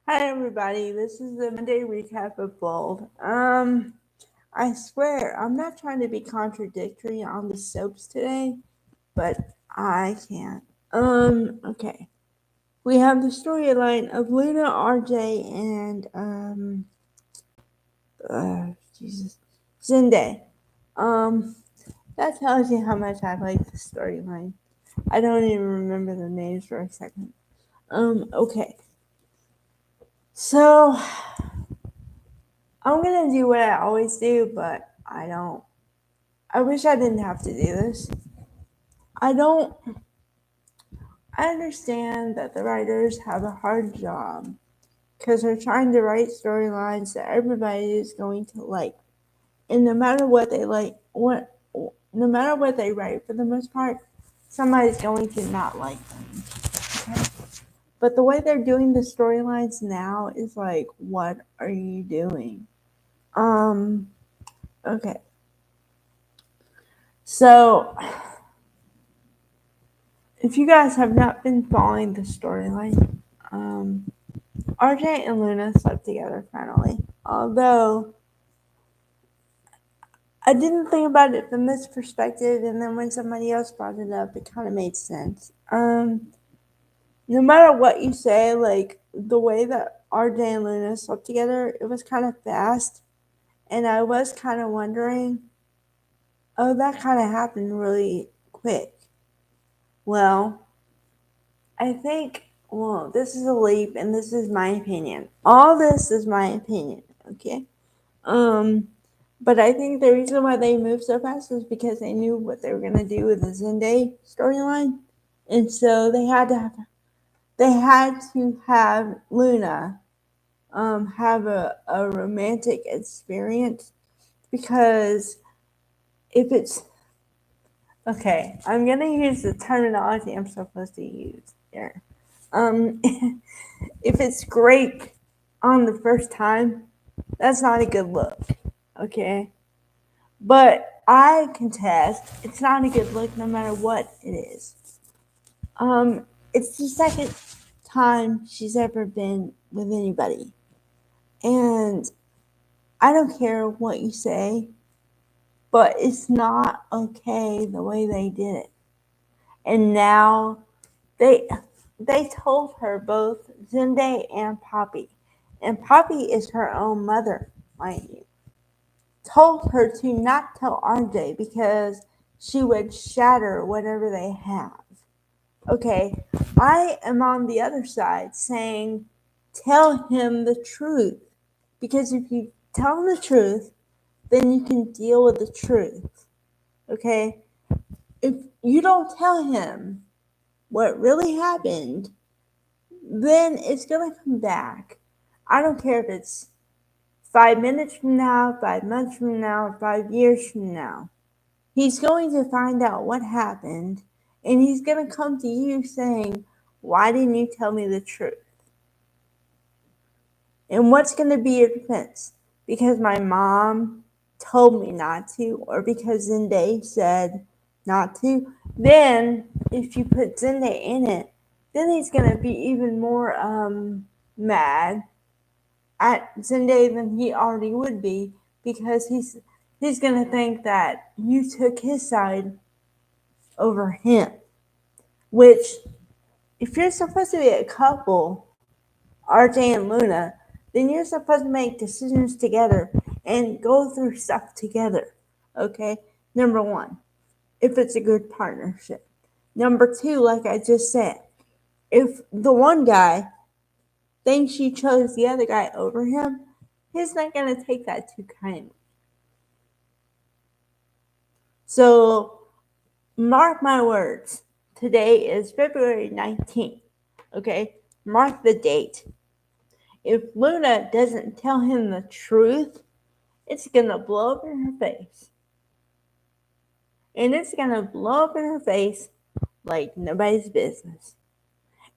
Hi everybody, this is the Monday recap of Bold. I swear I'm not trying to be contradictory on the soaps today, but I can't. Okay. We have the storyline of Luna, RJ, and Jesus, Zende. Um, that tells you how much I like the storyline. I don't even remember the names for a second. Okay. So I'm gonna do what I always do, but I don't. I wish I didn't have to do this. I don't. I understand that the writers have a hard job because they're trying to write storylines that everybody is going to like, and no matter what they like, no matter what they write, for the most part, somebody's going to not like them. Okay? But the way they're doing the storylines now is like, what are you doing? Um. Okay. So if you guys have not been following the storyline, RJ and Luna slept together finally. Although I didn't think about it from this perspective, and then when somebody else brought it up, it kind of made sense. No matter what you say, like the way that RJ and Luna slept together, it was kind of fast, and I was kind of wondering, oh, that kind of happened really quick. Well, I think, well, this is a leap, and this is my opinion. All this is my opinion, okay? Um, but I think the reason why they moved so fast was because they knew what they were gonna do with the Zende storyline, and so they had to have Luna have a romantic experience because if it's okay, I'm gonna use the terminology I'm supposed to use here. Um, if it's great on the first time, that's not a good look. Okay. But I contest it's not a good look no matter what it is. It's the second time she's ever been with anybody. And I don't care what you say, but it's not okay the way they did it. And now they they told her both Zende and Poppy. And Poppy is her own mother, mind you. Told her to not tell RJ because she would shatter whatever they have. Okay, I am on the other side saying tell him the truth because if you tell him the truth, then you can deal with the truth. Okay, if you don't tell him what really happened, then it's gonna come back. I don't care if it's 5 minutes from now, 5 months from now, or 5 years from now. He's going to find out what happened, and he's going to come to you saying, why didn't you tell me the truth? And what's going to be your defense? Because my mom told me not to, or because Zende said not to? Then, if you put Zende in it, then he's going to be even more mad at Zende than he already would be because he's going to think that you took his side over him. Which, if you're supposed to be a couple, RJ and Luna, then you're supposed to make decisions together and go through stuff together. Okay? Number one, if it's a good partnership. Number two, like I just said, if the one guy thinks you chose the other guy over him, he's not going to take that too kindly. So, mark my words. Today is February 19th. Okay? Mark the date. If Luna doesn't tell him the truth, it's gonna blow up in her face. And it's gonna blow up in her face like nobody's business.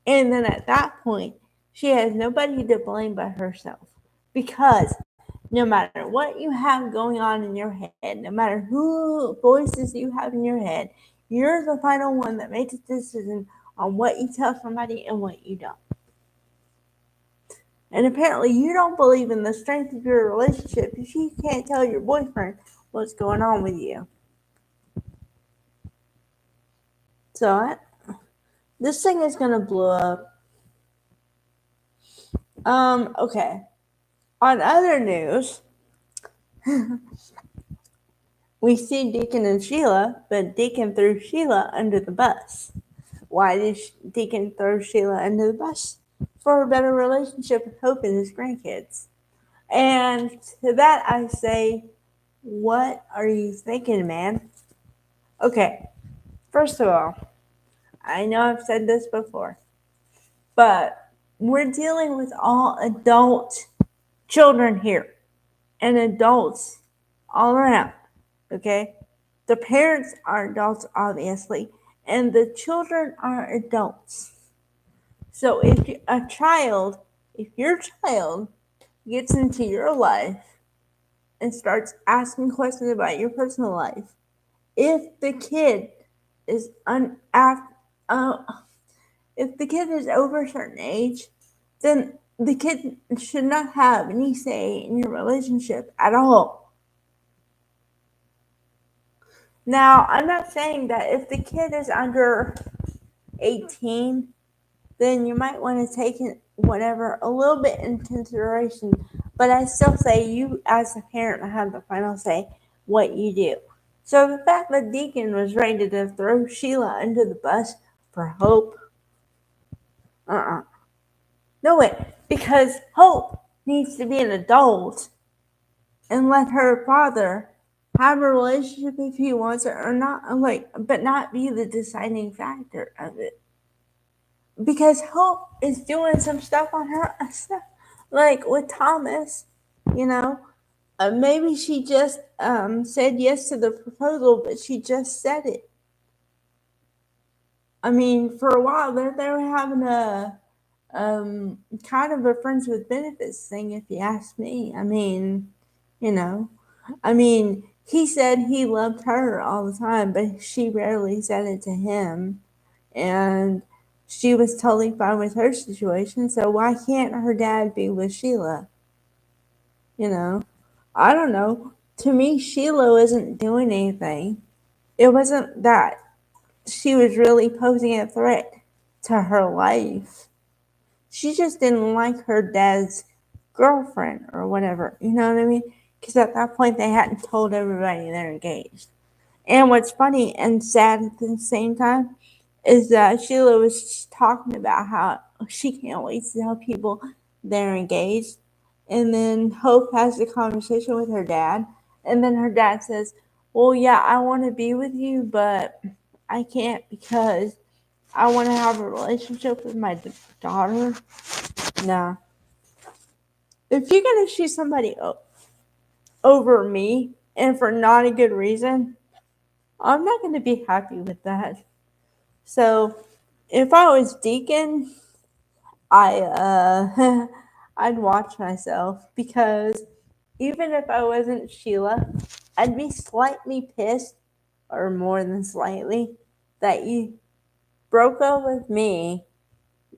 And then at that point, she has nobody to blame but herself. Because no matter what you have going on in your head, no matter who voices you have in your head, you're the final one that makes a decision on what you tell somebody and what you don't. And apparently you don't believe in the strength of your relationship if you can't tell your boyfriend what's going on with you. So this thing is gonna blow up. Okay. On other news, we see Deacon and Sheila, but Deacon threw Sheila under the bus. Why did Deacon throw Sheila under the bus? For a better relationship with Hope and his grandkids. And to that I say, what are you thinking, man? Okay, first of all, I know I've said this before, but we're dealing with all adult children here and adults all around, okay? The parents are adults, obviously, and the children are adults. So if your child gets into your life and starts asking questions about your personal life, if the kid is if the kid is over a certain age, then the kid should not have any say in your relationship at all. Now, I'm not saying that if the kid is under 18, then you might want to take it whatever a little bit into consideration, but I still say you as a parent have the final say what you do. So the fact that Deacon was ready to throw Sheila under the bus for Hope, no way, because Hope needs to be an adult and let her father have a relationship if he wants it or not, but not be the deciding factor of it. Because Hope is doing some stuff on her stuff, like with Thomas, you know. Maybe she just said yes to the proposal, but she just said it. I mean, for a while they were having a kind of a friends with benefits thing, if you ask me. I mean, you know, he said he loved her all the time, but she rarely said it to him, and she was totally fine with her situation. So why can't her dad be with Sheila? You know, I don't know. To me, Sheila wasn't doing anything. It wasn't that she was really posing a threat to her life. She just didn't like her dad's girlfriend or whatever. You know what I mean? Because at that point, they hadn't told everybody they're engaged. And what's funny and sad at the same time is that Sheila was talking about how she can't wait to tell people they're engaged. And then Hope has a conversation with her dad. And then her dad says, well, yeah, I want to be with you, but I can't because I want to have a relationship with my daughter. Nah. If you're going to choose somebody over me and for not a good reason, I'm not going to be happy with that. So if I was Deacon, I'd watch myself, because even if I wasn't Sheila, I'd be slightly pissed, or more than slightly, that you broke up with me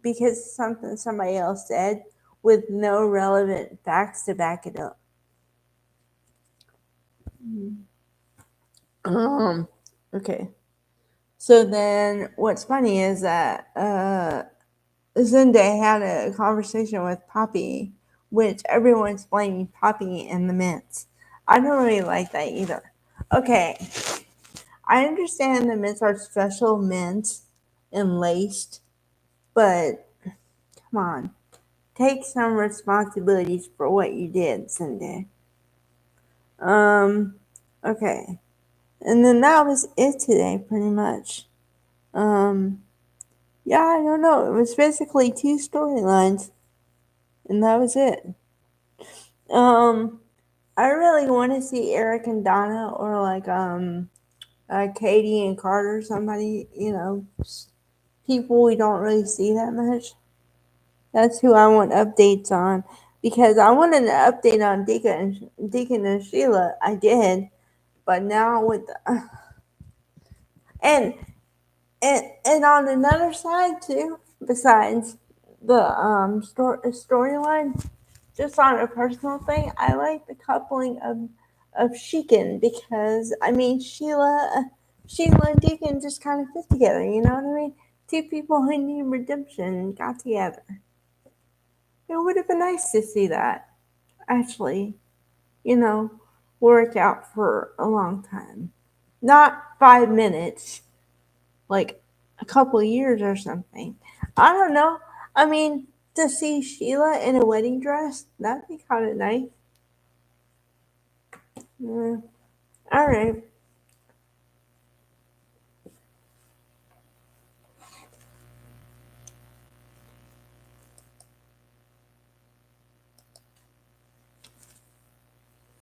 because something somebody else said with no relevant facts to back it up. Okay. So then what's funny is that Zende had a conversation with Poppy, which everyone's blaming Poppy and the mints. I don't really like that either. Okay, I understand the mints are special mints and laced, but come on, take some responsibilities for what you did, Zende. Okay, and then that was it today, pretty much. Yeah, I don't know. It was basically 2 storylines, and that was it. I really want to see Eric and Donna, or like Katie and Carter, somebody, people we don't really see that much. That's who I want updates on, because I wanted an update on Deacon and Sheila. I did, but now with and on another side too, besides storyline. Just on a personal thing, I like the coupling of Sheekan because I mean Sheila and Deacon just kind of fit together. You know what I mean? Two people who need redemption got together. It would have been nice to see that actually, you know, work out for a long time, not 5 minutes, like a couple years or something. I don't know. I mean, to see Sheila in a wedding dress, that'd be kind of nice. Yeah. All right.